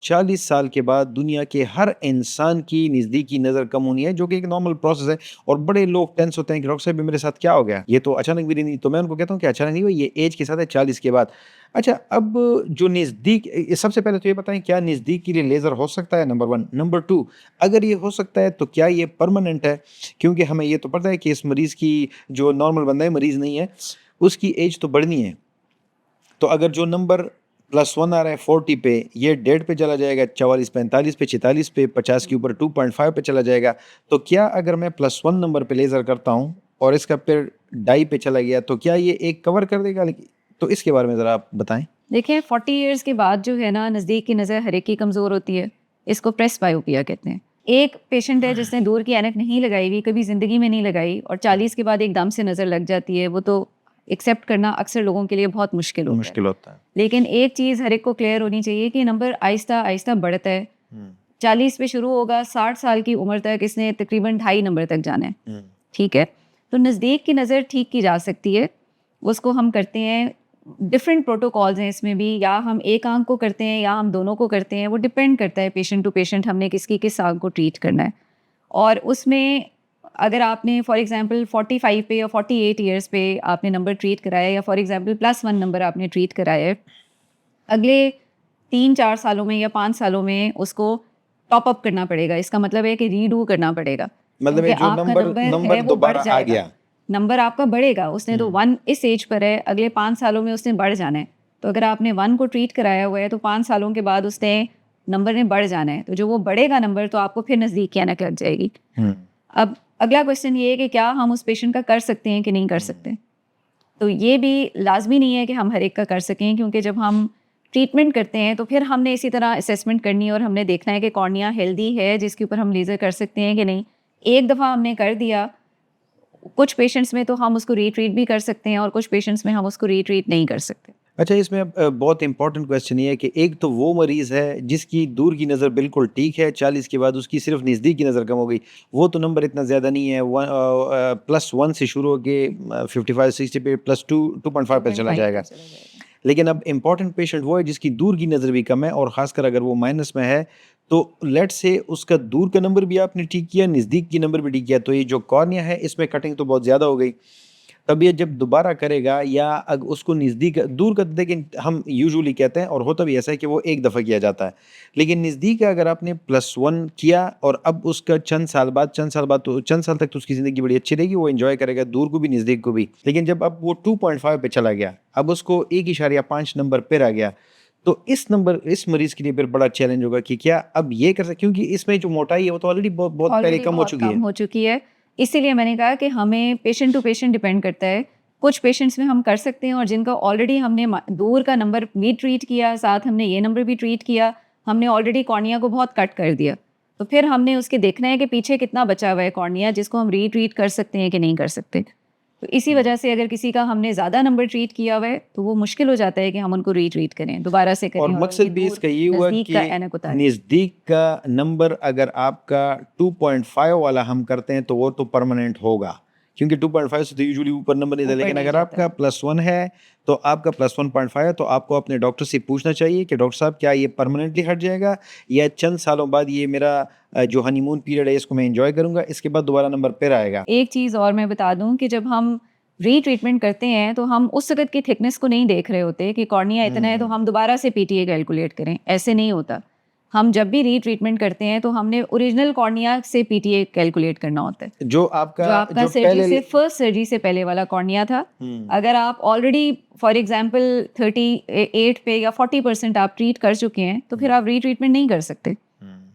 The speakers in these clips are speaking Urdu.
40 سال کے بعد دنیا کے ہر انسان کی نزدیکی نظر کم ہونی ہے، جو کہ ایک نارمل پروسیس ہے، اور بڑے لوگ ٹینس ہوتے ہیں کہ ڈاکٹر صاحب میرے ساتھ کیا ہو گیا، یہ تو اچانک بھی نہیں، تو میں ان کو کہتا ہوں کہ اچانک نہیں ہوئی، یہ ایج کے ساتھ ہے، 40 کے بعد۔ اچھا، اب جو نزدیک، سب سے پہلے تو یہ بتائیں کیا نزدیک کے لیے لیزر ہو سکتا ہے، نمبر 1۔ نمبر 2، اگر یہ ہو سکتا ہے تو کیا یہ پرماننٹ ہے؟ کیونکہ ہمیں یہ تو پتہ ہے کہ اس مریض کی، جو نارمل بندہ ہے، مریض نہیں ہے، اس کی ایج تو بڑھنی ہے، تو اگر جو نمبر +1 آ رہا ہے 40 پہ، یہ 1.5 پہ چلا جائے گا، 44 45 پہ، 46 پہ، 50 کے اوپر 2.5 پہ چلا جائے گا، تو کیا اگر میں +1 نمبر پہ لیزر کرتا ہوں اور اس کا پھر 2.5 پہ چلا گیا تو کیا یہ ایک کور کر دے گا؟ تو اس کے بارے میں ذرا آپ بتائیں۔ دیکھیں 40 ایئرس کے بعد جو ہے نا، نزدیک کی نظر ہر ایک کی کمزور ہوتی ہے، اس کو پریس بایوپیا کہتے ہیں۔ ایک پیشنٹ ہے جس نے دور کی اینک نہیں لگائی ہوئی، کبھی زندگی میں نہیں لگائی، اور 40 کے بعد ایک دم سے نظر لگ جاتی ہے، وہ تو ایکسیپٹ کرنا اکثر لوگوں کے لیے بہت مشکل ہوتا ہے۔ لیکن ایک چیز ہر ایک کو کلیئر ہونی چاہیے کہ نمبر آہستہ آہستہ بڑھتا ہے۔ 40 پہ شروع ہوگا، 60 سال کی عمر تک اس نے تقریباً 2.5 نمبر تک جانا ہے، ٹھیک ہے؟ تو نزدیک کی نظر ٹھیک کی جا سکتی ہے، اس کو ہم کرتے ہیں، ڈفرینٹ پروٹوکالز ہیں اس میں بھی، یا ہم ایک آنکھ کو کرتے ہیں یا ہم دونوں کو کرتے ہیں، وہ ڈپینڈ کرتا ہے پیشنٹ ٹو پیشنٹ، ہم نے کس آنکھ کو ٹریٹ کرنا ہے۔ اور اس میں اگر آپ نے فار ایگزامپل 45 پہ یا 48 ایئرس پہ آپ نے نمبر ٹریٹ کرایا، یا فار ایگزامپل +1 نمبر آپ نے ٹریٹ کرایا ہے، اگلے 3-4 سالوں میں یا 5 سالوں میں اس کو ٹاپ اپ کرنا پڑے گا۔ اس کا مطلب ہے کہ ری ڈو کرنا پڑے گا، مطلب کیونکہ جو آپ کا نمبر ہے وہ بڑھ دوبارہ آ جائے گا، گیا، نمبر آپ کا بڑھے گا۔ اس نے تو 1 اس ایج پر ہے، اگلے 5 سالوں میں اس نے بڑھ جانا ہے، تو اگر آپ نے 1 کو ٹریٹ کرایا ہوا ہے تو 5 سالوں کے بعد اس نے نمبر نے بڑھ جانا ہے، تو جو وہ بڑھے گا نمبر، تو آپ کو پھر نزدیک کی اینک لگ جائے گی۔ اب اگلا کوشچن یہ ہے کہ کیا ہم اس پیشنٹ کا کر سکتے ہیں کہ نہیں کر سکتے؟ تو یہ بھی لازمی نہیں ہے کہ ہم ہر ایک کا کر سکیں، کیونکہ جب ہم ٹریٹمنٹ کرتے ہیں تو پھر ہم نے اسی طرح اسیسمنٹ کرنی ہے، اور ہم نے دیکھنا ہے کہ کارنیا ہیلدی ہے جس کے اوپر ہم لیزر کر سکتے ہیں کہ نہیں۔ ایک دفعہ ہم نے کر دیا، کچھ پیشنٹس میں تو ہم اس کو ری ٹریٹ بھی کر سکتے ہیں، اور کچھ پیشنٹس میں ہم اس کو ری ٹریٹ نہیں کر سکتے۔ اچھا، اس میں بہت امپورٹنٹ کویسچن یہ ہے کہ ایک تو وہ مریض ہے جس کی دور کی نظر بالکل ٹھیک ہے، 40 کے بعد اس کی صرف نزدیک کی نظر کم ہو گئی، وہ تو نمبر اتنا زیادہ نہیں ہے، +1 سے شروع ہو کے 55 60 پہ +2 2.5 پہ چلا جائے گا۔ لیکن اب امپورٹنٹ پیشنٹ وہ ہے جس کی دور کی نظر بھی کم ہے، اور خاص کر اگر وہ مائنس میں ہے، تو لیٹ سے اس کا دور کا نمبر بھی آپ نے ٹھیک کیا، نزدیک کی نمبر بھی ٹھیک کیا، تو یہ جو کارنیا ہے اس میں کٹنگ تو بہت زیادہ ہو گئی۔ تب یہ جب دوبارہ کرے گا، یا اس کو نزدیک دور کا، لیکن ہم یوزولی کہتے ہیں، اور ہوتا بھی ایسا ہے کہ وہ ایک دفعہ کیا جاتا ہے، لیکن نزدیک کا اگر آپ نے +1 کیا اور اب اس کا چند سال تک تو اس کی زندگی بڑی اچھی رہے گی، وہ انجوائے کرے گا، دور کو بھی نزدیک کو بھی، لیکن جب اب وہ 2.5 پہ چلا گیا، اب اس کو 1.5 نمبر پہ آ گیا، تو اس مریض کے لیے پھر بڑا چیلنج ہوگا کہ کیا اب یہ کر سکتے، کیونکہ اس میں جو موٹائی ہے وہ تو آلریڈی بہت پہلے کم ہو چکی ہے۔ اسی لیے میں نے کہا کہ ہمیں پیشنٹ ٹو پیشنٹ ڈپینڈ کرتا ہے۔ کچھ پیشنٹس میں ہم کر سکتے ہیں، اور جن کا آلریڈی ہم نے دور کا نمبر بھی ٹریٹ کیا، ساتھ ہم نے یہ نمبر بھی ٹریٹ کیا، ہم نے آلریڈی کارنیا کو بہت کٹ کر دیا، تو پھر ہم نے اس کے دیکھنا ہے کہ پیچھے کتنا بچا ہوا ہے کارنیا، جس کو ہم ری ٹریٹ کر سکتے ہیں کہ نہیں کر سکتے۔ تو اسی وجہ سے اگر کسی کا ہم نے زیادہ نمبر ٹریٹ کیا ہوا ہے تو وہ مشکل ہو جاتا ہے کہ ہم ان کو ری ٹریٹ کریں، دوبارہ سے کریں، اور مقصد بھی اس کا یہ ہوا کہ نزدیک کا نمبر اگر آپ کا 2.5 والا ہم کرتے ہیں تو وہ تو پرماننٹ ہوگا، کیونکہ 2.5 سے تو یوزلی اوپر نمبر نہیں تھا، لیکن اگر آپ کا +1 ہے تو آپ کا +1.5 ہے، تو آپ کو اپنے ڈاکٹر سے پوچھنا چاہیے کہ ڈاکٹر صاحب کیا یہ پرماننٹلی ہٹ جائے گا، یا چند سالوں بعد یہ میرا جو ہنی مون پیریڈ ہے اس کو میں انجوائے کروں گا، اس کے بعد دوبارہ نمبر پھر آئے گا۔ ایک چیز اور میں بتا دوں کہ جب ہم ری ٹریٹمنٹ کرتے ہیں تو ہم اس وقت کی تھکنس کو نہیں دیکھ رہے ہوتے کہ کارنیا اتنا ہے تو ہم دوبارہ سے پی ٹی اے کیلکولیٹ کریں، ایسے نہیں ہوتا۔ ہم جب بھی ری ٹریٹمنٹ کرتے ہیں تو ہم نے اوریجنل کارنیا سے پی ٹی اے کیلکولیٹ کرنا ہوتا ہے، جو آپ کا سرجری سے فرسٹ سرجری سے پہلے والا کارنیا تھا۔ اگر آپ آلریڈی فار ایگزامپل 38 پہ یا 40% آپ ٹریٹ کر چکے ہیں تو پھر آپ ری ٹریٹمنٹ نہیں کر سکتے،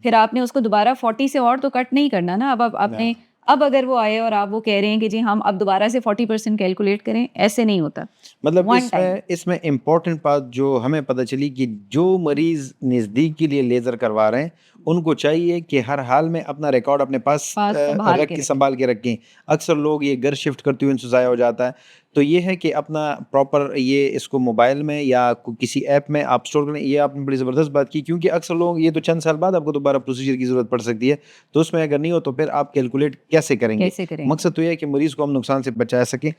پھر آپ نے اس کو دوبارہ 40 سے اور تو کٹ نہیں کرنا نا۔ اب آپ نے اگر وہ آئے اور آپ وہ کہہ رہے ہیں کہ جی ہم اب دوبارہ سے 40% کیلکولیٹ کریں، ایسے نہیں ہوتا۔ مطلب اس میں امپورٹنٹ بات جو ہمیں پتہ چلی کہ جو مریض نزدیک کے لیے لیزر کروا رہے ہیں ان کو چاہیے کہ ہر حال میں اپنا ریکارڈ اپنے پاس سنبھال کے رکھیں۔ اکثر لوگ یہ گھر شفٹ کرتے ہوئے ان سے ضائع ہو جاتا ہے، تو یہ ہے کہ اپنا پراپر یہ اس کو موبائل میں یا کسی ایپ میں آپ اسٹور کریں۔ یہ آپ نے بڑی زبردست بات کی، کیونکہ اکثر لوگ یہ تو چند سال بعد آپ کو دوبارہ پروسیجر کی ضرورت پڑ سکتی ہے، تو اس میں اگر نہیں ہو تو پھر آپ کیلکولیٹ کیسے کریں گے؟ مقصد تو یہ ہے کہ مریض کو ہم نقصان سے بچا سکیں۔